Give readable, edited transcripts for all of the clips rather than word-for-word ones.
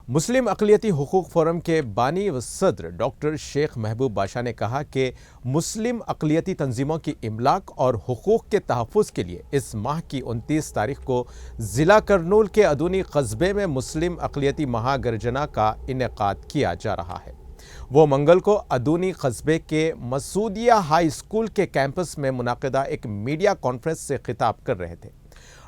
मुस्लिम अक़लियती हुकूक़ forum के बानी व सदर डॉक्टर शेख महबूब बाशा ने कहा कि मुस्लिम अक़लियती तंजीमों की इमलाक और हुकूक़ के तहफ़्फ़ुज़ के लिए इस माह की 29 तारीख को ज़िला करनूल के अदूनी कस्बे में मुस्लिम अक़लियती महागर्जना का इनेक़ाद किया जा रहा है। वो मंगल को अदूनी कस्बे के मसूदिया हाई स्कूल के कैंपस में मुनाक़िदा एक मीडिया कॉन्फ्रेंस से खिताब कर रहे थे।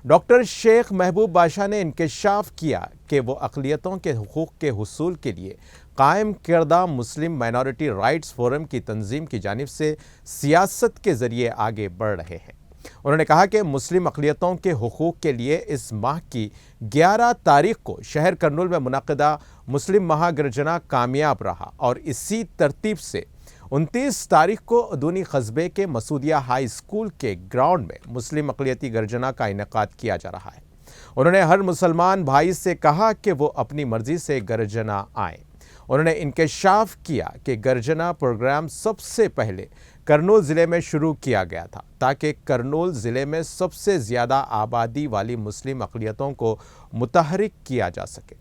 डॉक्टर शेख महबूब बाशा ने इंकशाफ किया कि वो अक़लियतों के हुकूक़ के हुसूल के लिए कायम करदा मुस्लिम माइनॉरिटी राइट्स फोरम की तंजीम की जानिब से सियासत के ज़रिए आगे बढ़ रहे हैं। उन्होंने कहा कि मुस्लिम अक़लियतों के हुकूक़ के लिए इस माह की 11 तारीख को शहर करनूल में मुनाक़िदा मुस्लिम महागर्जना कामयाब रहा और इसी तरतीब से 29 तारीख को अदूनी कस्बे के मसूदिया हाई स्कूल के ग्राउंड में मुस्लिम अक़लियती गर्जना का इनेक़ाद किया जा रहा है। उन्होंने हर मुसलमान भाई से कहा कि वो अपनी मर्ज़ी से गर्जना आएँ। उन्होंने इंकशाफ किया कि गर्जना प्रोग्राम सबसे पहले करनूल ज़िले में शुरू किया गया था ताकि करनूल ज़िले में सबसे ज़्यादा आबादी वाली मुस्लिम अक़लियतों को मुतहरिक किया जा सके।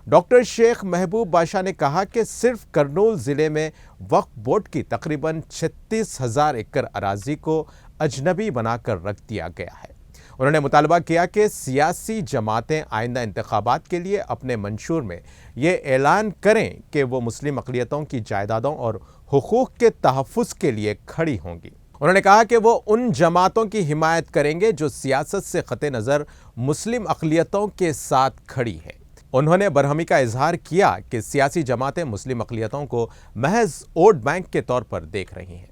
डॉक्टर शेख महबूब बाशा ने कहा कि सिर्फ करनूल ज़िले में वक्फ बोर्ड की तकरीबन 36,000 एकड़ अराजी को अजनबी बनाकर रख दिया गया है। उन्होंने मुतालबा किया कि सियासी जमातें आइंदा इंतखाबात के लिए अपने मंशूर में ये ऐलान करें कि वो मुस्लिम अक़लियतों की जायदादों और हुकूक़ के तहफ़्फ़ुज़ के लिए खड़ी होंगी। उन्होंने कहा कि वो उन जमातों की हिमायत करेंगे जो सियासत से क़ते नज़र मुस्लिम अक़लियतों के साथ खड़ी है। उन्होंने बरहमी का इजहार किया कि सियासी जमातें मुस्लिम अक़लियतों को महज वोट बैंक के तौर पर देख रही हैं।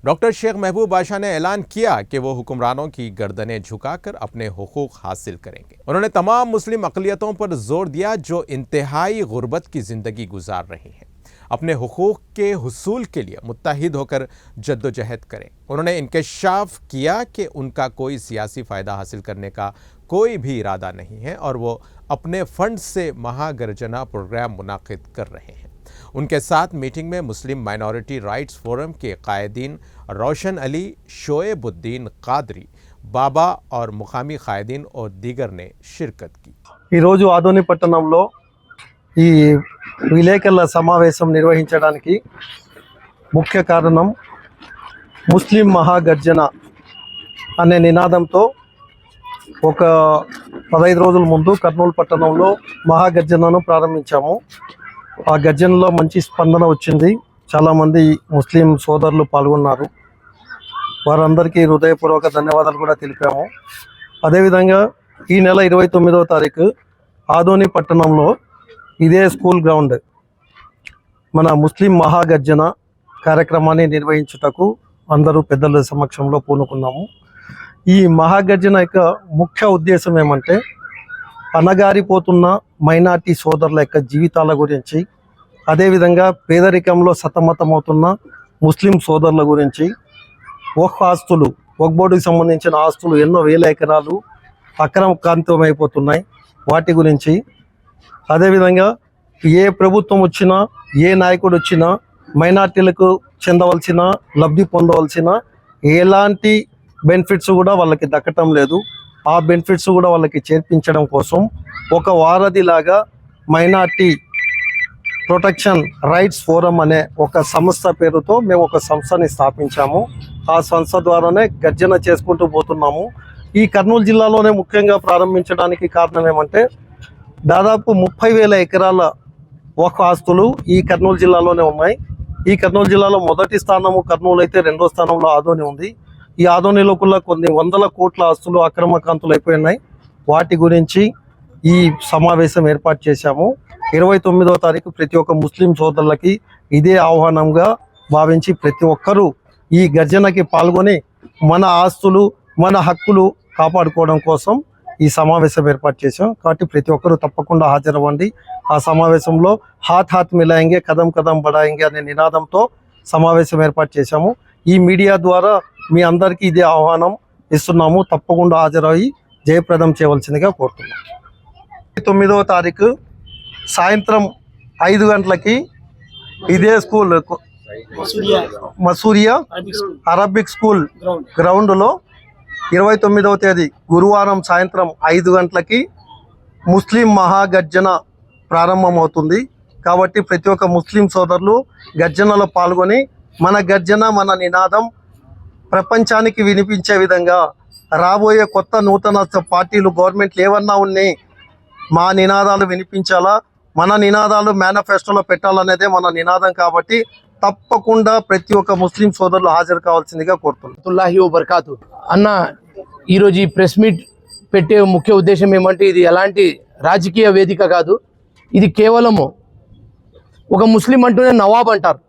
डॉक्टर शेख महबूब बाशा ने ऐलान किया कि वो हुक्मरानों की गर्दनें झुकाकर अपने हुकूक़ हासिल करेंगे। उन्होंने तमाम मुस्लिम अक़लियतों पर जोर दिया जो इंतहाई गुर्बत की ज़िंदगी गुजार रही हैं, अपने हुकूक़ के हुसूल के लिए मुत्तहिद होकर जद्दोजहद करें। उन्होंने इंकशाफ किया कि उनका कोई सियासी फ़ायदा हासिल करने का कोई भी इरादा नहीं है और वो अपने फ़ंड से महागर्जना प्रोग्राम मुनाक़िद कर रहे हैं। उनके साथ मीटिंग में मुस्लिम माइनॉरिटी राइट्स फोरम के कायदीन रोशन अली, शोएबुद्दीन कादरी, बाबा और मुकामी कायदीन और दीगर ने शिरकत की। ఈరోజు ఆదోని పట్టణంలో ఈ విలేకరుల సమావేశం నిర్వహించడానికి ముఖ్య కారణం ముస్లిం మహాగర్జన అనే నినాదంతో ఒక 15 రోజుల ముందు కర్నూలు పట్టణంలో మహాగర్జనను ప్రారంభించాము. ఆ గర్జనలో మంచి స్పందన వచ్చింది. చాలామంది ముస్లిం సోదరులు పాల్గొన్నారు. వారందరికీ హృదయపూర్వక ధన్యవాదాలు కూడా తెలిపాము. అదేవిధంగా ఈ నెల 29వ తారీఖు ఆదోని పట్టణంలో ఇదే స్కూల్ గ్రౌండ్ మన ముస్లిం మహాగర్జన కార్యక్రమాన్ని నిర్వహించుటకు అందరూ పెద్దల సమక్షంలో పూనుకున్నాము. ఈ మహాగర్జన యొక్క ముఖ్య ఉద్దేశం ఏమంటే అణగారిపోతున్న మైనార్టీ సోదరుల యొక్క జీవితాల గురించి, అదేవిధంగా పేదరికంలో సతమతమవుతున్న ముస్లిం సోదరుల గురించి, వక్ఫ్ ఆస్తులు, వక్ఫ్ బోర్డుకి సంబంధించిన ఆస్తులు ఎన్నో వేల ఎకరాలు అక్రమకాంతమైపోతున్నాయి, వాటి గురించి, అదేవిధంగా ఏ ప్రభుత్వం వచ్చినా, ఏ నాయకుడు వచ్చినా మైనార్టీలకు చెందవలసిన, లబ్ధి పొందవలసిన ఎలాంటి బెనిఫిట్స్ కూడా వాళ్ళకి దక్కటం లేదు. ఆ బెనిఫిట్స్ కూడా వాళ్ళకి చేర్పించడం కోసం ఒక వారధిలాగా మైనార్టీ ప్రొటెక్షన్ రైట్స్ ఫోరం అనే ఒక సంస్థ పేరుతో మేము ఒక సంస్థని స్థాపించాము. ఆ సంస్థ ద్వారానే గర్జన చేసుకుంటూ పోతున్నాము. ఈ కర్నూలు జిల్లాలోనే ముఖ్యంగా ప్రారంభించడానికి కారణం ఏమంటే దాదాపు 30,000 ఎకరాల వక్ఫ్ ఆస్తులు ఈ కర్నూలు జిల్లాలోనే ఉన్నాయి. ఈ కర్నూలు జిల్లాలో మొదటి స్థానము కర్నూలు అయితే, రెండో స్థానంలో ఆదోని ఉంది. ఈ ఆదోనిలో కూడా కొన్ని వందల కోట్ల ఆస్తులు అక్రమకాంతులు అయిపోయినాయి. వాటి గురించి ఈ సమావేశం ఏర్పాటు చేశాము. 29వ తారీఖు ప్రతి ఒక్క ముస్లిం సోదరులకి ఇదే ఆహ్వానంగా భావించి ప్రతి ఒక్కరూ ఈ గర్జనకి పాల్గొని మన ఆస్తులు, మన హక్కులు కాపాడుకోవడం కోసం ఈ సమావేశం ఏర్పాటు చేశాం. కాబట్టి ప్రతి ఒక్కరూ తప్పకుండా హాజరవ్వండి. ఆ సమావేశంలో హాత్ హాత్ మిలాయింగే, కదం కదం బడాయింగే అనే నినాదంతో సమావేశం ఏర్పాటు చేశాము. ఈ మీడియా ద్వారా మీ అందరికీ ఇదే ఆహ్వానం ఇస్తున్నాము. తప్పకుండా హాజరయ్యి జయప్రదం చేయవలసిందిగా కోరుతున్నాం. 9వ తారీఖు సాయంత్రం 5 గంటలకి ఇదే స్కూల్ మసూరియా అరబిక్ స్కూల్ గ్రౌండ్లో 29వ తేదీ గురువారం సాయంత్రం 5 గంటలకి ముస్లిం మహాగర్జన ప్రారంభమవుతుంది. కాబట్టి ప్రతి ఒక్క ముస్లిం సోదరులు గర్జనలో పాల్గొని మన గర్జన మన నినాదం ప్రపంచానికి వినిపించే విధంగా రాబోయే కొత్త నూతన పార్టీలు గవర్నమెంట్లు ఏమన్నా ఉన్నాయి మా నినాదాలు వినిపించాలా, మన నినాదాలు మేనిఫెస్టోలో పెట్టాలనేదే మన నినాదం. కాబట్టి తప్పకుండా ప్రతి ఒక్క ముస్లిం సోదరులు హాజరు కావాల్సిందిగా కోరుతున్నాను. అన్న ఈరోజు ఈ ప్రెస్ మీట్ పెట్టే ముఖ్య ఉద్దేశం ఏమంటే ఇది ఎలాంటి రాజకీయ వేదిక కాదు. ఇది కేవలము ఒక ముస్లిం అంటూనే నవాబ్ అంటారు,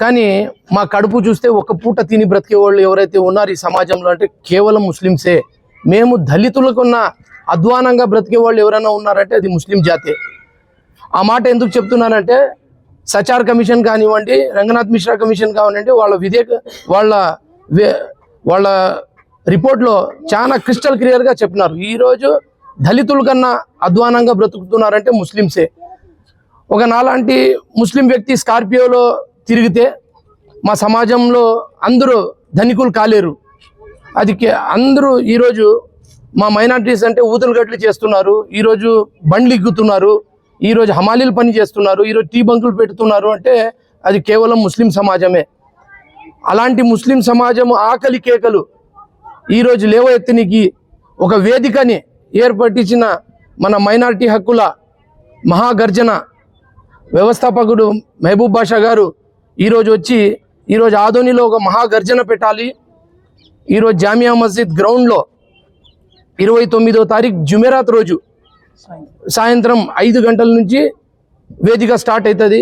కానీ మా కడుపు చూస్తే ఒక పూట తిని బ్రతికే వాళ్ళు ఎవరైతే ఉన్నారు ఈ సమాజంలో అంటే కేవలం ముస్లిమ్సే. మేము దళితులకున్న అధ్వానంగా బ్రతికే వాళ్ళు ఎవరైనా ఉన్నారంటే అది ముస్లిం జాతే. ఆ మాట ఎందుకు చెప్తున్నానంటే సచార్ కమిషన్ కానివ్వండి, రంగనాథ్ మిశ్రా కమిషన్ కానివ్వండి, వాళ్ళ రిపోర్ట్లో చాలా క్రిస్టల్ క్లియర్గా చెప్పినారు. ఈరోజు దళితుల కన్నా అధ్వానంగా బ్రతుకుతున్నారంటే ముస్లిమ్సే. ఒక నాలాంటి ముస్లిం వ్యక్తి స్కార్పియోలో తిరిగితే మా సమాజంలో అందరూ ధనికులు కాలేరు. అది అందరూ ఈరోజు మా మైనారిటీస్ అంటే ఊతులు గట్లు చేస్తున్నారు, ఈరోజు బండ్లు ఎక్కుతున్నారు, ఈరోజు హమాలీలు పని చేస్తున్నారు, ఈరోజు టీ బంకులు పెడుతున్నారు అంటే అది కేవలం ముస్లిం సమాజమే. అలాంటి ముస్లిం సమాజం ఆకలి కేకలు ఈరోజు లేవెత్తనికి ఒక వేదికని ఏర్పట్టించిన మన మైనారిటీ హక్కుల మహాగర్జన వ్యవస్థాపకుడు మహబూబ్ బాషా గారు ఈరోజు వచ్చి ఈరోజు ఆదోనిలో ఒక మహాగర్జన పెట్టాలి. ఈరోజు జామియా మస్జిద్ గ్రౌండ్లో 29వ తారీఖు జుమెరాత్ రోజు సాయంత్రం 5 గంటల నుంచి వేదిక స్టార్ట్ అవుతుంది.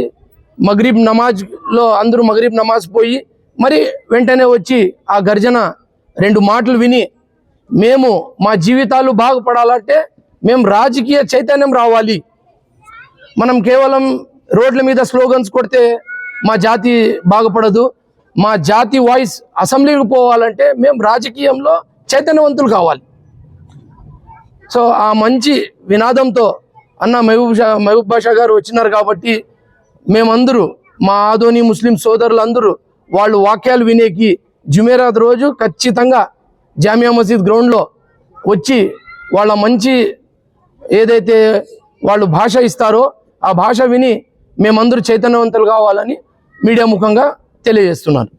మగ్రిబ్ నమాజ్లో అందరూ మగ్రిబ్ నమాజ్ పోయి మరి వెంటనే వచ్చి ఆ గర్జన 2 మాటలు విని మేము మా జీవితాలు బాగుపడాలంటే మేము రాజకీయ చైతన్యం రావాలి. మనం కేవలం రోడ్ల మీద స్లోగన్స్ కొడితే మా జాతి బాగుపడదు. మా జాతి వాయిస్ అసెంబ్లీకి పోవాలంటే మేము రాజకీయంలో చైతన్యవంతులు కావాలి. సో ఆ మంచి వినాదంతో అన్న మహబూబ్ బాషా గారు వచ్చినారు కాబట్టి మేమందరూ మా ఆదోని ముస్లిం సోదరులందరూ వాళ్ళు వాక్యాలు వినేకి జుమేరాత్ రోజు ఖచ్చితంగా జామియా మస్జిద్ గ్రౌండ్లో వచ్చి వాళ్ళ మంచి ఏదైతే వాళ్ళు భాష ఇస్తారో ఆ భాష విని మేమందరూ చైతన్యవంతులు కావాలని మీడియా ముఖంగా తెలియజేస్తున్నాను.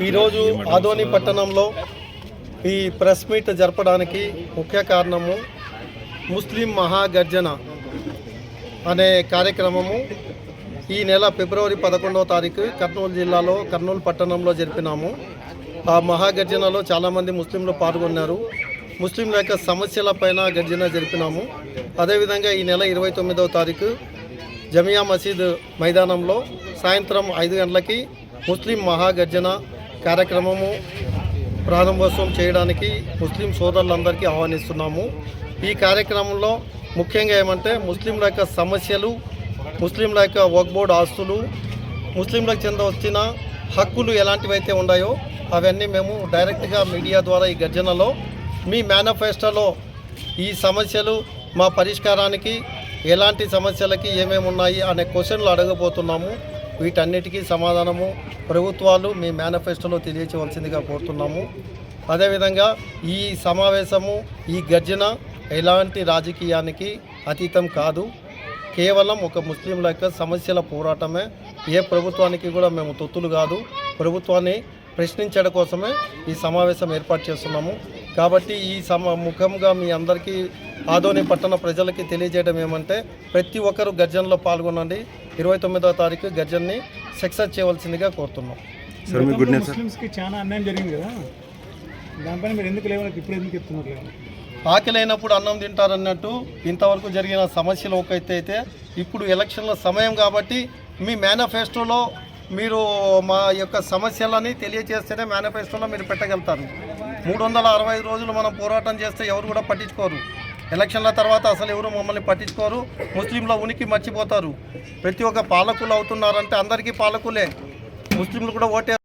ఈరోజు ఆదోని పట్టణంలో ఈ ప్రెస్ మీట్ జరపడానికి ముఖ్య కారణము ముస్లిం మహాగర్జన అనే కార్యక్రమము ఈ నెల ఫిబ్రవరి 11వ తారీఖు కర్నూలు జిల్లాలో కర్నూలు పట్టణంలో జరిపినాము. ఆ మహాగర్జనలో చాలామంది ముస్లింలు పాల్గొన్నారు. ముస్లింల యొక్క సమస్యలపైన గర్జన జరిపినాము. అదేవిధంగా ఈ నెల 29వ తారీఖు జమియా మసీద్ మైదానంలో సాయంత్రం 5 గంటలకి ముస్లిం మహాగర్జన కార్యక్రమము ప్రారంభోత్సవం చేయడానికి ముస్లిం సోదరులందరికీ ఆహ్వానిస్తున్నాము. ఈ కార్యక్రమంలో ముఖ్యంగా ఏమంటే ముస్లింల యొక్క సమస్యలు, ముస్లింల యొక్క వక్ఫ్ బోర్డు ఆస్తులు, ముస్లింలకు చెందవచ్చిన హక్కులు ఎలాంటివైతే ఉన్నాయో అవన్నీ మేము డైరెక్ట్గా మీడియా ద్వారా ఈ గర్జనలో మీ మేనిఫెస్టోలో ఈ సమస్యలు మా పరిష్కారానికి ఎలాంటి సమస్యలకి ఏమేమి ఉన్నాయి అనే క్వశ్చన్లు అడగబోతున్నాము. వీటన్నిటికీ సమాధానము ప్రభుత్వాలు మీ మేనిఫెస్టోలో తెలియచేయవలసిందిగా కోరుతున్నాము. అదేవిధంగా ఈ సమావేశము ఈ గర్జన ఎలాంటి రాజకీయానికి అతీతం కాదు. కేవలం ఒక ముస్లింల యొక్క సమస్యల పోరాటమే. ఏ ప్రభుత్వానికి కూడా మేము తొత్తులు కాదు. ప్రభుత్వాన్ని ప్రశ్నించడం కోసమే ఈ సమావేశం ఏర్పాటు చేస్తున్నాము. కాబట్టి ఈ ముఖంగా మీ అందరికీ ఆదోని పట్టణ ప్రజలకి తెలియజేయడం ఏమంటే ప్రతి ఒక్కరూ గర్జనలో పాల్గొనండి. 29వ తారీఖు గర్జన్ని సక్సెస్ చేయవలసిందిగా కోరుతున్నాం. ముస్లిమ్స్కి చాలా అన్యాయం జరిగింది కదా, దానిపైన మీరు ఎందుకు లేవని ఇప్పుడు ఎందుకు చెప్తున్నారు? ఆకలైనప్పుడు అన్నం తింటారన్నట్టు ఇంతవరకు జరిగిన సమస్యలు ఒక అయితే ఇప్పుడు ఎలక్షన్ల సమయం కాబట్టి మీ మేనిఫెస్టోలో మీరు మా యొక్క సమస్యలని తెలియజేస్తేనే మేనిఫెస్టోలో మీరు పెట్టగలుగుతారు. 365 రోజులు మనం పోరాటం చేస్తే ఎవరు కూడా పట్టించుకోరు. ఎలక్షన్ల తర్వాత అసలు ఎవరు మమ్మల్ని పట్టించుకోరు. ముస్లింల ఉనికి మర్చిపోతారు. ప్రతి ఒక్క పాలకులు అవుతున్నారంటే అందరికీ పాలకులే, ముస్లింలు కూడా ఓటే